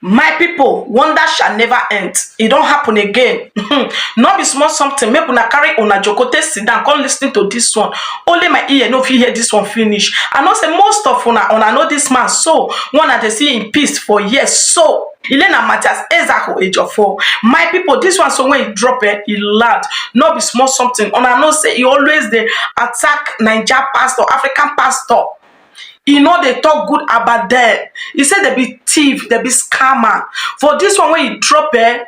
My people, wonder shall never end. It don't happen again. Not be small something. Make una carry una jokote sit down, come listen to this one. Only my ear no fit hear this one finish. I know say most of una know this man so one that they see in peace for years. So Elena Mathias Ezeaku age of 4. My people, this one so when he drop it, he loud. Not be small something. Una know say he always dey attack Naija pastor, African pastor. He know they talk good about them. He said they be thief, they be scammer. For this one when he drop it,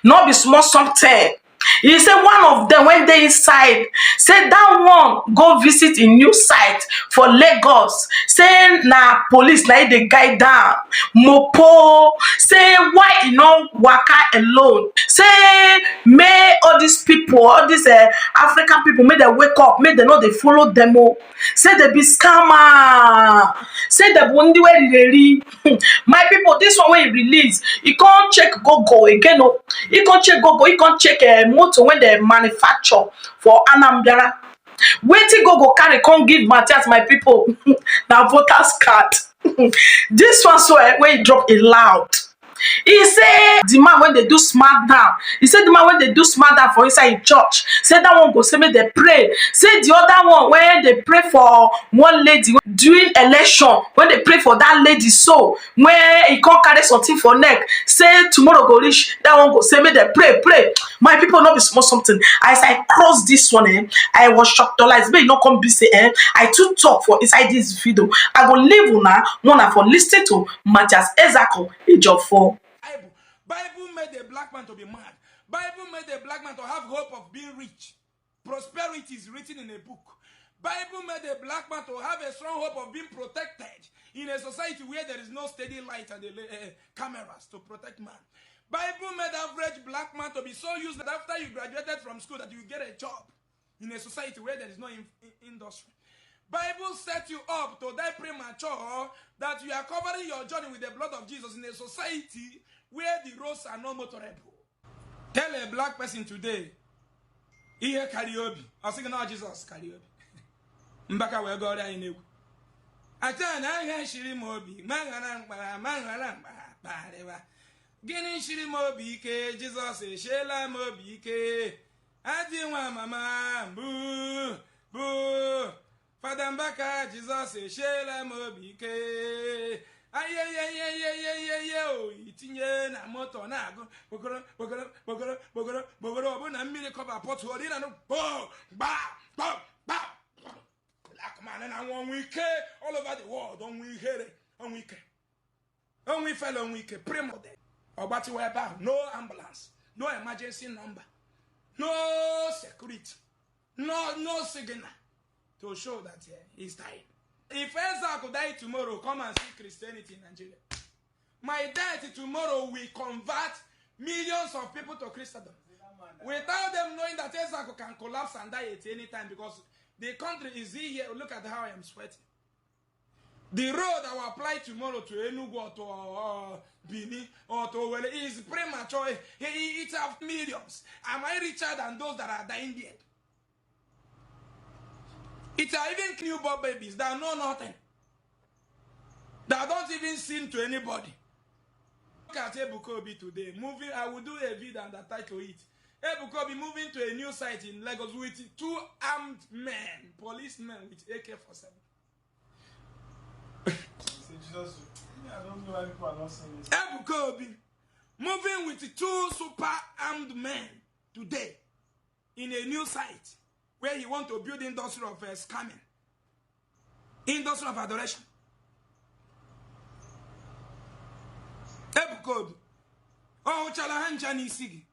not be small something. He said one of them when they inside, say that one go visit a new site for Lagos. Say na police na they guide down. Mopo say why you know waka alone. Say may all these people, all these African people, may they wake up, may they know they follow them. Say they be scammer. Say the only way they my people, this one when he release, he can't check go again. No, he can't check go. He can't check motor when they manufacture for Anambra. Wetin go carry come give Mathias, my people. Now voters card. This one so when he drop it loud. He say the man when they do smart down. He said the man when they do smart down for inside church. Say that one go say me they pray. Say the other one when they pray for one lady during election. When they pray for that lady so when he can't carry something for neck. Say tomorrow go reach. That one go say me they pray. My people not be small something. As I cross this one, I was shocked. Like may not come be say I too talk for inside this video. I go leave una for listen to Mathias Ezeaku age of 4. Bible made a black man to be mad. Bible made a black man to have hope of being rich. Prosperity is written in a book. Bible made a black man to have a strong hope of being protected in a society where there is no steady light and cameras to protect man. Bible made average black man to be so used that after you graduated from school that you get a job in a society where there is no industry. Bible set you up to die premature, that you are covering your journey with the blood of Jesus in a society where the roads are not motorable. Tell a black person today, here karaoke. I sing now Jesus karaoke. Mbaka we go there in you. Ata na ha shiri mobi, mangana bareba. Gini shiri mobi ke Jesus e shela mobi ke. Adi wa mama boo. Father Mbaka, Jesus, Shela Mobike. Oh, itinye na moto na go. Bogoro, na mini cover pot hold in and ba. Black man and one week all over the world. On we hear it. On we fell on week. Primo day. Or what you were about. No ambulance. No emergency number. No security. No signal. To show that he's dying. If Ezeaku die tomorrow, come and see Christianity in Nigeria. My death tomorrow will convert millions of people to Christendom. Without them knowing that Ezeaku can collapse and die at any time, because the country is here. Look at how I am sweating. The road I will apply tomorrow to Enugu or to Bini or to Wele is premature. It has millions. Am I richer than those that are dying there? It are even newborn babies that know nothing. That don't even sing to anybody. Look at Ebukobi today. Moving, I will do a video and attach to it. Ebukobi moving to a new site in Lagos with 2 armed men, policemen with AK-47. I don't know why people are not saying this. Ebukobi moving with 2 super armed men today in a new site where he want to build industry of scamming, industry of adoration. Ebukobi, oh chalahanja ni sigi.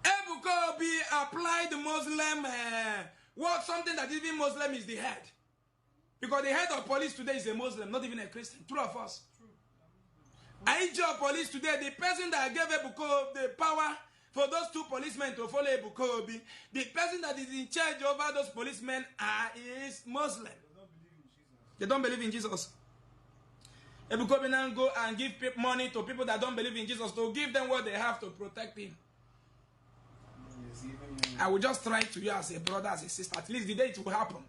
Ebukobi applied Muslim, something that even Muslim is the head, because the head of police today is a Muslim, not even a Christian. True of us. IG of police today, the person that gave Ebukobi the power for those 2 policemen to follow Ebukobi, the person that is in charge over those policemen is Muslim. They don't believe in Jesus. Ebukobi now go and give money to people that don't believe in Jesus to give them what they have to protect him. I will just try to you as a brother, as a sister. At least the day it will happen.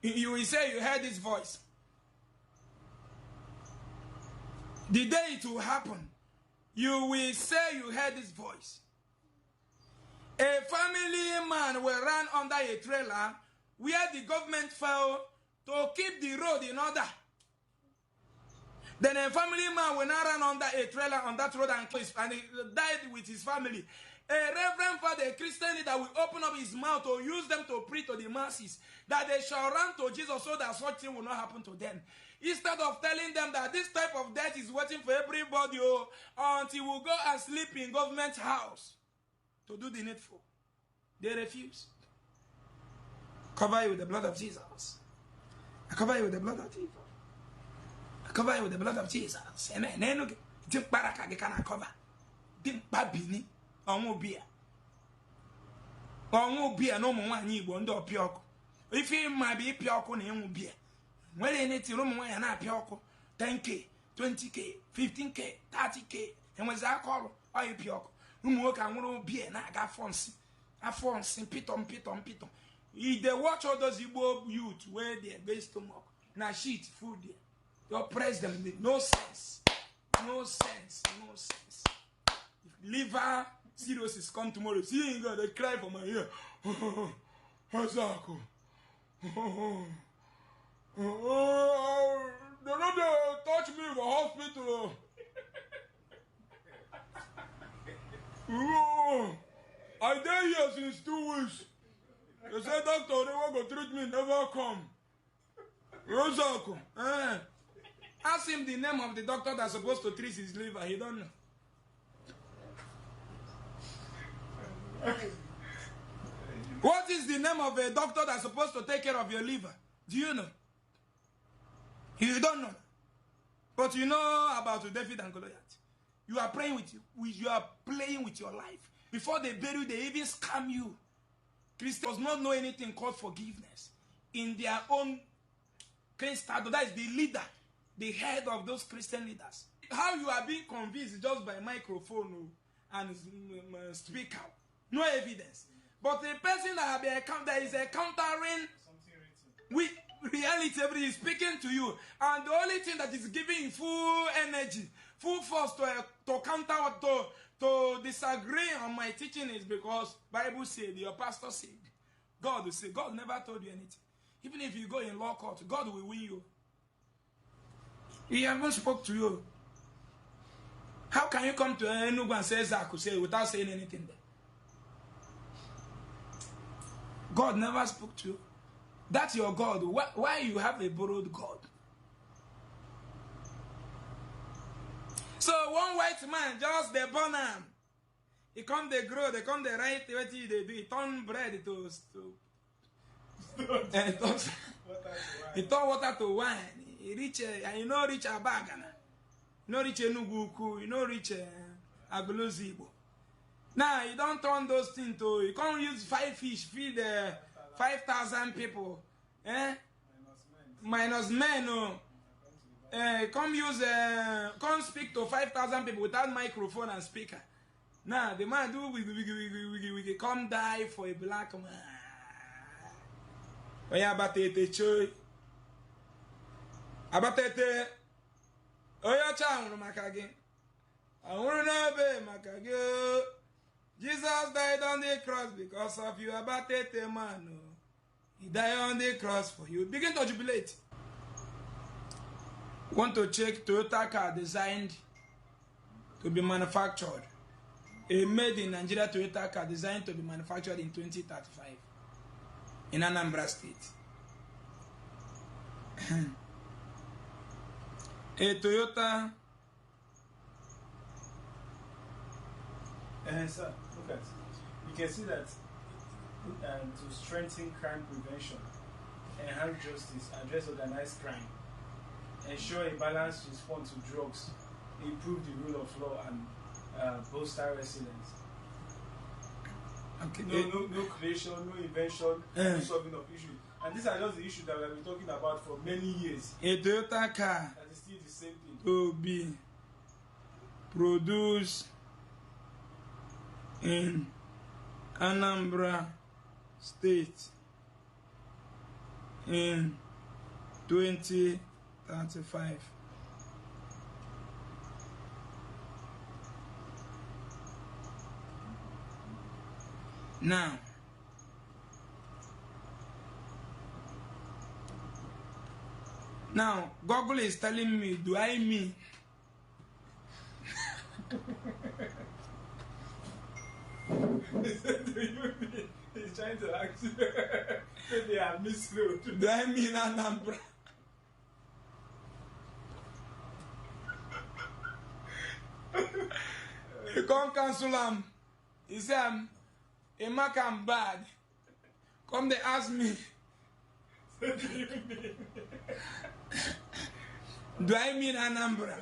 You will say you heard this voice. The day it will happen, you will say you heard this voice. A family man will run under a trailer where the government failed to keep the road in order. Then a family man will not run under a trailer on that road and he died with his family. A reverend father, a Christian leader, will open up his mouth to use them to preach to the masses that they shall run to Jesus so that such thing will not happen to them. Instead of telling them that this type of death is waiting for everybody until we go and sleep in government house to do the needful. They refuse. Cover you with the blood of Jesus. I cover you with the blood of Jesus. I cover you with the blood of Jesus. Amen. Think baraka can cover. Think babini. Onwo bia no mo nwanyi Igbo ndị opioko. Ife ma bi pioko na enwu bia. Nwere ni ti ro mo nwanyi na pioko 10k, 20k, 15k, 30k. Enweza akọrọ oyi pioko. Umu nwoke anwụrụ bia na aga afonsi piton. They watch all those Igbo youth where they base stomach. Na shit food there. You oppress them. No sense. If liver cirrhosis come tomorrow, seeing God, they cry for my ear. Ezeaku. They don't touch me in the hospital. I dey here since 2 weeks. They say doctor, they want to treat me, never come. Ezeaku. Ask him the name of the doctor that's supposed to treat his liver. He don't know. What is the name of a doctor that's supposed to take care of your liver? Do you know? You don't know. But you know about David and Goliath. You are playing with your life. Before they bury you, they even scam you. Christians does not know anything called forgiveness. In their own Christian, that is the leader, the head of those Christian leaders. How you are being convinced just by microphone and speaker. No evidence. But a person that is encountering with reality, everybody is speaking to you. And the only thing that is giving full energy, full force to counter or to disagree on my teaching is because Bible said, your pastor said, God will say, God never told you anything. Even if you go in law court, God will win you. He haven't spoke to you. How can you come to Enugu and say Ezeaku say without saying anything there? God never spoke to you. That's your God. Why you have a borrowed God? So one white man just the born him. He come they grow, they come they write what they do. He turn bread to he turn water to wine. He reach and you know reach Abagana. You know reach Enugu, you know reach Aguluzibo. Now you don't turn those things to you can't use 5 fish feed 5,000 people. Minus men no. Come speak to 5,000 people without microphone and speaker. Now the man do we come die for a black man. Oya batete choy. Abatete. Oya changu makage. Awuru na be makage. Jesus died on the cross because of you. Abatete man. He died on the cross for you. Begin to jubilate. Want to check Toyota car designed to be manufactured. A made in Nigeria Toyota car designed to be manufactured in 2035 in Anambra State. A Toyota. Sir, look at it. You can see that to strengthen crime prevention, enhance justice, address organized crime, ensure a balanced response to drugs, improve the rule of law, and bolster resilience. Okay. No creation, no invention, no solving of issues. And these are just the issues that we have been talking about for many years. A Toyota car that is still the same thing. to be produced in Anambra State in 2035. Now, Google is telling me, do I mean? He's trying to ask you. Maybe I miswrote. Do I mean Anambra? He can't cancel him. He said, a mark am bad. Come they ask me. Do I mean Anambra?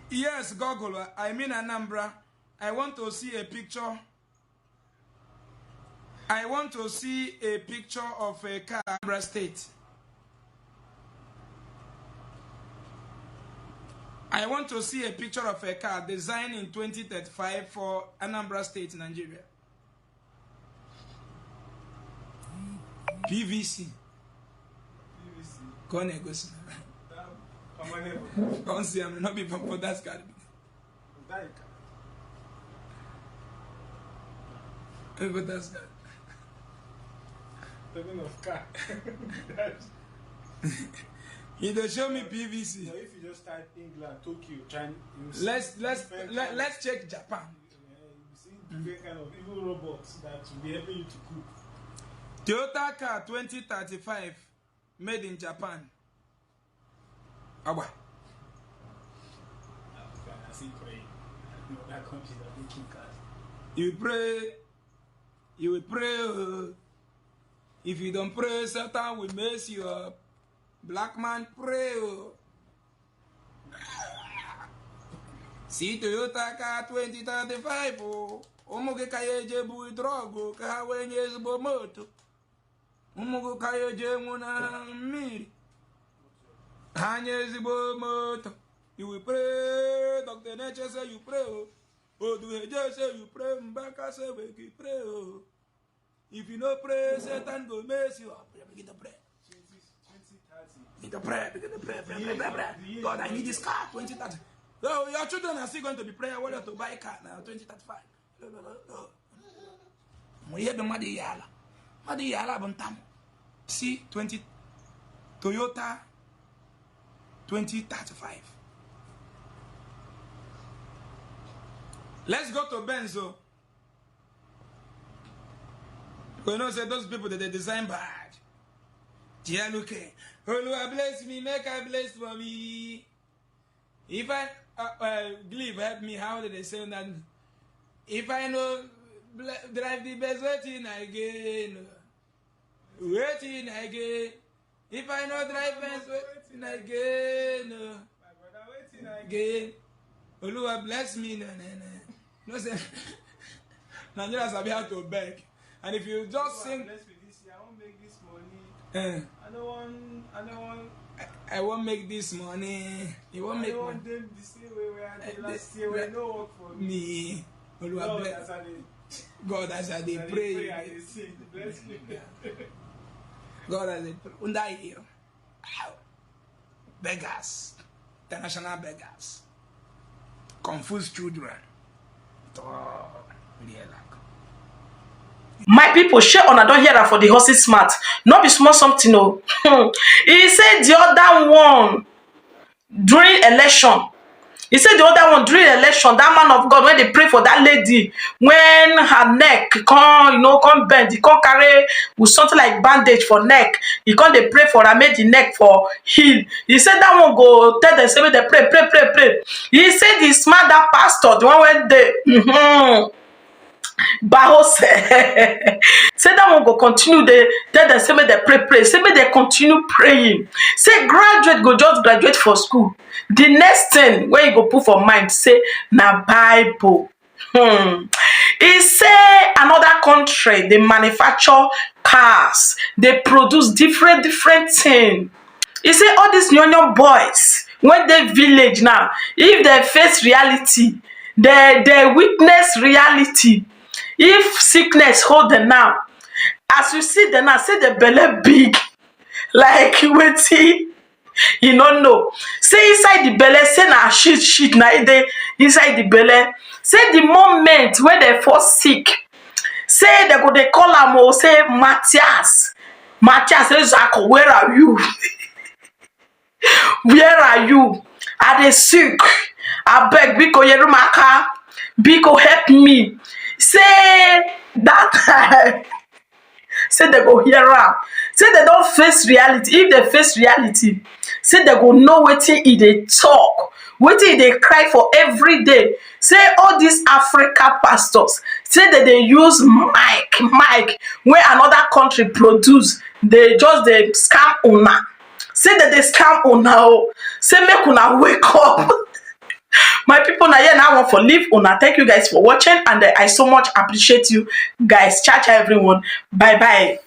Yes, Google, I mean Anambra. I want to see a picture. I want to see a picture of a car in Anambra State. I want to see a picture of a car designed in 2035 for Anambra State, Nigeria. p0lice. Come on, go see. Come see, I'm not be for that card. For that card. Talking of car. You don't show me p0lice. No, if you just type England, Tokyo, China, let's check Japan. You see different kind of evil robots that will be helping you to cook. Toyota car 2035 made in Japan. Awa. I see pray. I know that country that making cars. You will pray. If you don't pray, Satan will mess you up. Black man pray. See Toyota car 2035. Omoge kayeje bui drogo ka wenye zbo moto. Omoge kayeje muna miri. Hanye zbo moto. You will pray. Dr. Nature say you pray. Oh, do Heje say you pray. Mbaka say we pray. If you no pray, Satan go mess you up. Begin to pray. Begin to pray. God, I need this car 2030. So your children are still going to be praying whether to buy a car now 2035. No. We hear the Madi Yala Bontam. See 20 Toyota 2035. Let's go to Benzo. You know, say those people that they design bad. Yeah, look, oh Lord, bless me, make I bless for me. If I Glebe help me, how did they say that? If I know drive the best waiting again. If I know drive best waiting again. Again. Oh Lord, bless me, no say Nigerians are how to beg. And if you just sing, bless me this year, I won't make this money. I won't make this money. You won't make money. I want them the same way where I did last year when no work for me. God as I they pray. Bless me. God as they pray. Unda here. Beggars. International beggars. Confused children. My people, share on. I don't hear that for the horses smart. Not be small something. No. He said the other one during election. He said the other one during election. That man of God, when they pray for that lady, when her neck come bend, he can't carry with something like bandage for neck. He can't they pray for her, make the neck for heal. He said that one go tell them say they pray. He said he smart that pastor, the one where they. Baho say that one go continue. They tell them say make they pray. Say make they continue praying. Say graduate go just graduate for school. The next thing when you go put for mind say na Bible. He say another country they manufacture cars. They produce different things. He say all these young boys when they village now, if they face reality, they witness reality. If sickness hold them now, as you see them now, say the belly big, like wetin You no know. Say inside the belle, say na shit na e dey inside the belle. Say the moment wey dem fall sick, say dem go dey call am o, say Mathias Ezeaku, where are you? Where are you? I dey sick. Abeg biko yerumaka, biko help me. Say that time, say dem go hear am. Say dem don face reality. If dem face reality, say dem go know wetin e dey talk, wetin e dey cry for every day. Say all these Africa pastors, say dem dey use mic wey another country produce, dey just dey scam una. Say dem dey scam una o. Say make una wake up. My people, na here na I want for leave una. Thank you guys for watching, and I so much appreciate you guys. Ciao ciao everyone. Bye bye.